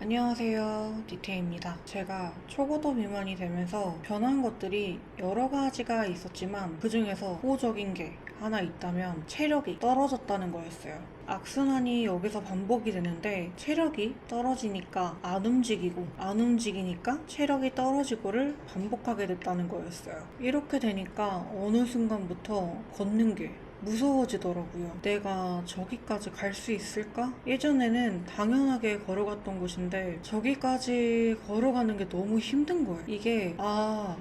안녕하세요, 디테입니다. 제가 초고도 비만이 되면서 변한 것들이 여러 가지가 있었지만 그 중에서 호적인 게 하나 있다면 체력이 떨어졌다는 거였어요. 악순환이 여기서 반복이 되는데 체력이 떨어지니까 안 움직이고 안 움직이니까 체력이 떨어지고를 반복하게 됐다는 거였어요. 이렇게 되니까 어느 순간부터 걷는 게 무서워지더라고요. 내가 저기까지 갈 수 있을까? 예전에는 당연하게 걸어갔던 곳인데 저기까지 걸어가는 게 너무 힘든 거예요. 이게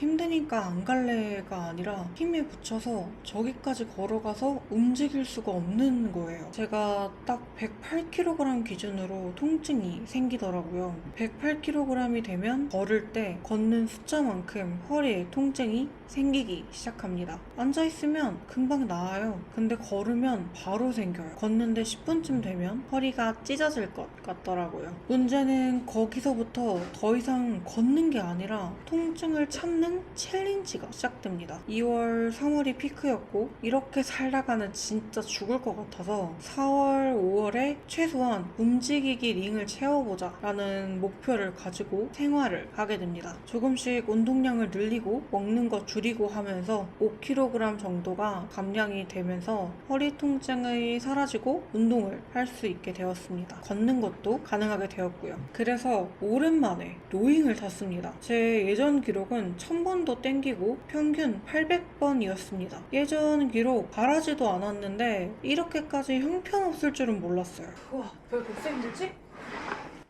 힘드니까 안 갈래가 아니라 힘에 부쳐서 저기까지 걸어가서 움직일 수가 없는 거예요. 제가 딱 108kg 기준으로 통증이 생기더라고요. 108kg이 되면 걸을 때 걷는 숫자만큼 허리에 통증이 생기기 시작합니다. 앉아있으면 금방 나아요. 근데 걸으면 바로 생겨요. 걷는데 10분쯤 되면 허리가 찢어질 것 같더라고요. 문제는 거기서부터 더 이상 걷는 게 아니라 통증을 참는 챌린지가 시작됩니다. 2월, 3월이 피크였고 이렇게 살다가는 진짜 죽을 것 같아서 4월, 5월에 최소한 움직이기 링을 채워보자 라는 목표를 가지고 생활을 하게 됩니다. 조금씩 운동량을 늘리고 먹는 거 줄이고 하면서 5kg 정도가 감량이 되면서 허리 통증이 사라지고 운동을 할 수 있게 되었습니다. 걷는 것도 가능하게 되었고요. 그래서 오랜만에 로잉을 탔습니다. 제 예전 기록은 1000번도 땡기고 평균 800번이었습니다. 예전 기록 바라지도 않았는데 이렇게까지 형편없을 줄은 몰랐어요. 우와, 왜 벌써 힘들지?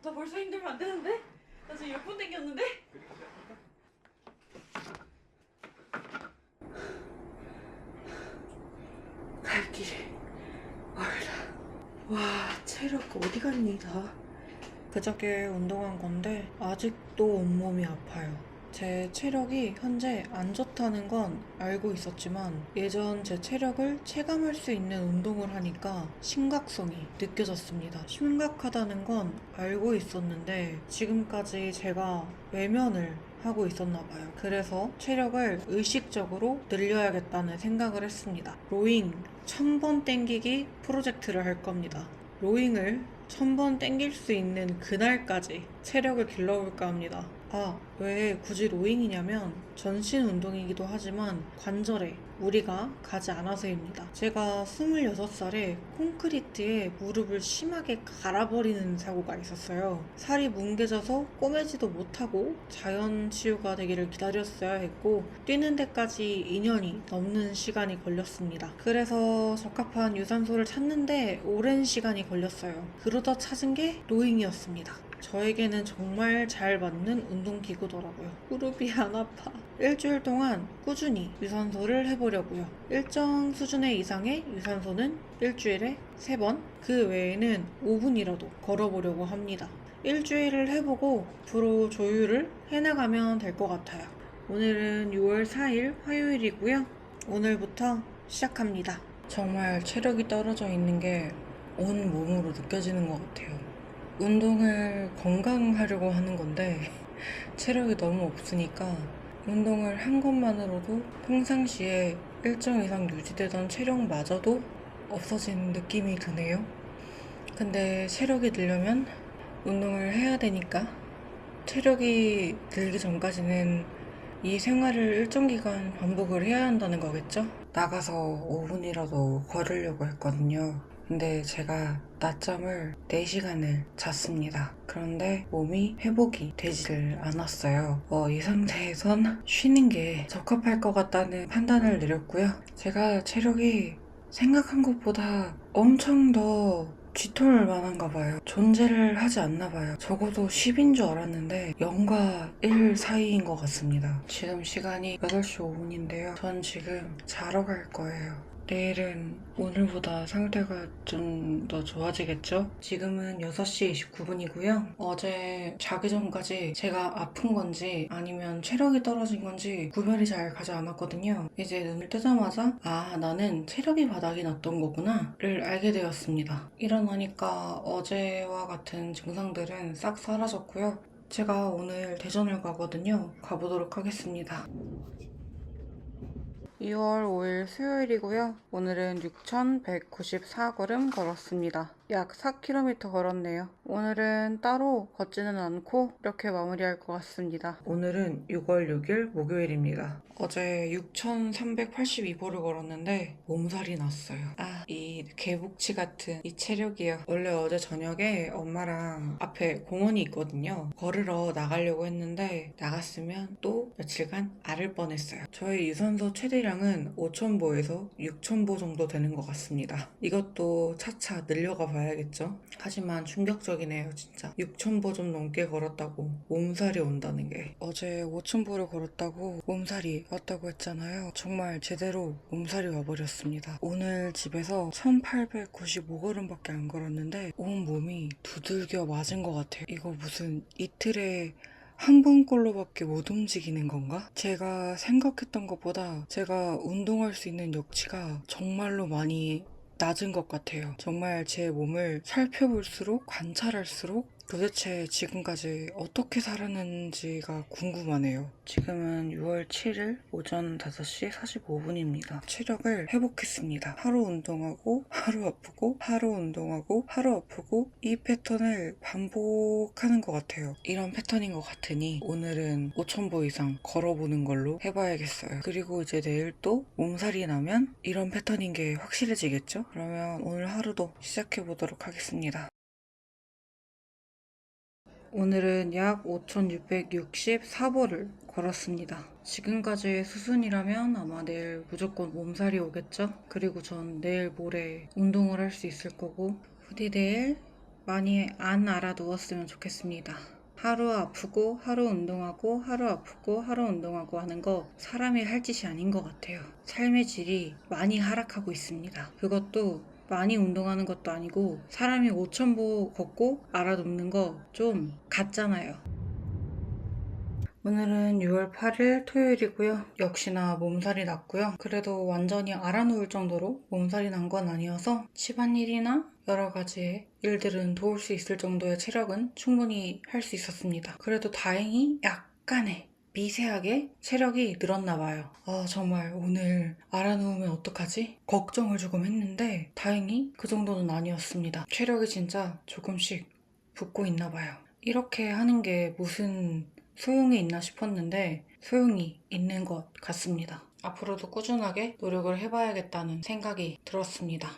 나 벌써 힘들면 안 되는데? 나 지금 10분 땡겼는데? 갈 길이 멀다. 와, 체력 어디 갔니 다? 그저께 운동한 건데 아직도 온몸이 아파요. 제 체력이 현재 안 좋다는 건 알고 있었지만 예전 제 체력을 체감할 수 있는 운동을 하니까 심각성이 느껴졌습니다. 심각하다는 건 알고 있었는데 지금까지 제가 외면을 하고 있었나 봐요. 그래서 체력을 의식적으로 늘려야겠다는 생각을 했습니다. 로잉 1000번 땡기기 프로젝트를 할 겁니다. 로잉을 1000번 땡길 수 있는 그날까지 체력을 길러볼까 합니다. 왜 굳이 로잉이냐면 전신 운동이기도 하지만 관절에 무리가 가지 않아서입니다. 제가 26살에 콘크리트에 무릎을 심하게 갈아버리는 사고가 있었어요. 살이 뭉개져서 꼬매지도 못하고 자연 치유가 되기를 기다렸어야 했고 뛰는 데까지 2년이 넘는 시간이 걸렸습니다. 그래서 적합한 유산소를 찾는데 오랜 시간이 걸렸어요. 그러다 찾은 게 로잉이었습니다. 저에게는 정말 잘 맞는 운동기구더라고요. 무릎이 안 아파. 일주일 동안 꾸준히 유산소를 해보려고요. 일정 수준의 이상의 유산소는 일주일에 3번, 그 외에는 5분이라도 걸어보려고 합니다. 일주일을 해보고 앞으로 조율을 해나가면 될 것 같아요. 오늘은 6월 4일 화요일이고요. 오늘부터 시작합니다. 정말 체력이 떨어져 있는 게 온 몸으로 느껴지는 것 같아요. 운동을 건강하려고 하는 건데 체력이 너무 없으니까 운동을 한 것만으로도 평상시에 일정 이상 유지되던 체력마저도 없어진 느낌이 드네요. 근데 체력이 늘려면 운동을 해야 되니까 체력이 늘기 전까지는 이 생활을 일정 기간 반복을 해야 한다는 거겠죠? 나가서 5분이라도 걸으려고 했거든요. 근데 제가 낮잠을 4시간을 잤습니다. 그런데 몸이 회복이 되지를 않았어요. 이 상태에선 쉬는 게 적합할 것 같다는 판단을 내렸고요. 제가 체력이 생각한 것보다 엄청 더 쥐털 만한가 봐요. 존재를 하지 않나 봐요. 적어도 10인 줄 알았는데 0과 1 사이인 것 같습니다. 지금 시간이 8시 5분인데요. 전 지금 자러 갈 거예요. 내일은 오늘보다 상태가 좀 더 좋아지겠죠? 지금은 6시 29분이고요. 어제 자기 전까지 제가 아픈 건지 아니면 체력이 떨어진 건지 구별이 잘 가지 않았거든요. 이제 눈을 뜨자마자 나는 체력이 바닥이 났던 거구나를 알게 되었습니다. 일어나니까 어제와 같은 증상들은 싹 사라졌고요. 제가 오늘 대전을 가거든요. 가보도록 하겠습니다. 2월 5일 수요일이고요. 오늘은 6,194걸음 걸었습니다. 약 4km 걸었네요. 오늘은 따로 걷지는 않고 이렇게 마무리할 것 같습니다. 오늘은 6월 6일 목요일입니다. 어제 6,382보를 걸었는데 몸살이 났어요. 이 개복치 같은 이 체력이요. 원래 어제 저녁에 엄마랑 앞에 공원이 있거든요. 걸으러 나가려고 했는데 나갔으면 또 며칠간 앓을 뻔했어요. 저의 유산소 최대량은 5,000보에서 6,000보 정도 되는 것 같습니다. 이것도 차차 늘려가 봐야겠죠? 하지만 충격적이네요, 진짜. 6,000보 좀 넘게 걸었다고 몸살이 온다는 게. 어제 5,000보를 걸었다고 몸살이 왔다고 했잖아요. 정말 제대로 몸살이 와버렸습니다. 오늘 집에서 1,895걸음밖에 안 걸었는데 온 몸이 두들겨 맞은 것 같아요. 이거 무슨 이틀에 한 번꼴로밖에 못 움직이는 건가? 제가 생각했던 것보다 제가 운동할 수 있는 역치가 정말로 많이 낮은 것 같아요. 정말 제 몸을 살펴볼수록 관찰할수록 도대체 지금까지 어떻게 살았는지가 궁금하네요. 지금은 6월 7일 오전 5시 45분입니다. 체력을 회복했습니다. 하루 운동하고 하루 아프고 하루 운동하고 하루 아프고 이 패턴을 반복하는 것 같아요. 이런 패턴인 것 같으니 오늘은 5,000보 이상 걸어보는 걸로 해봐야겠어요. 그리고 이제 내일 또 몸살이 나면 이런 패턴인 게 확실해지겠죠? 그러면 오늘 하루도 시작해보도록 하겠습니다. 오늘은 약 5,664보를 걸었습니다. 지금까지의 수순이라면 아마 내일 무조건 몸살이 오겠죠? 그리고 전 내일 모레 운동을 할 수 있을 거고 부디 내일 많이 안 알아 누웠으면 좋겠습니다. 하루 아프고 하루 운동하고 하루 아프고 하루 운동하고 하는 거 사람이 할 짓이 아닌 것 같아요. 삶의 질이 많이 하락하고 있습니다. 그것도 많이 운동하는 것도 아니고 사람이 5,000보 걷고 알아눕는 거 좀 같잖아요. 오늘은 6월 8일 토요일이고요. 역시나 몸살이 났고요. 그래도 완전히 알아누울 정도로 몸살이 난 건 아니어서 집안일이나 여러 가지의 일들은 도울 수 있을 정도의 체력은 충분히 할 수 있었습니다. 그래도 다행히 약간의 미세하게 체력이 늘었나 봐요. 정말 오늘 알아누우면 어떡하지? 걱정을 조금 했는데 다행히 그 정도는 아니었습니다. 체력이 진짜 조금씩 붙고 있나 봐요. 이렇게 하는 게 무슨 소용이 있나 싶었는데 소용이 있는 것 같습니다. 앞으로도 꾸준하게 노력을 해봐야겠다는 생각이 들었습니다.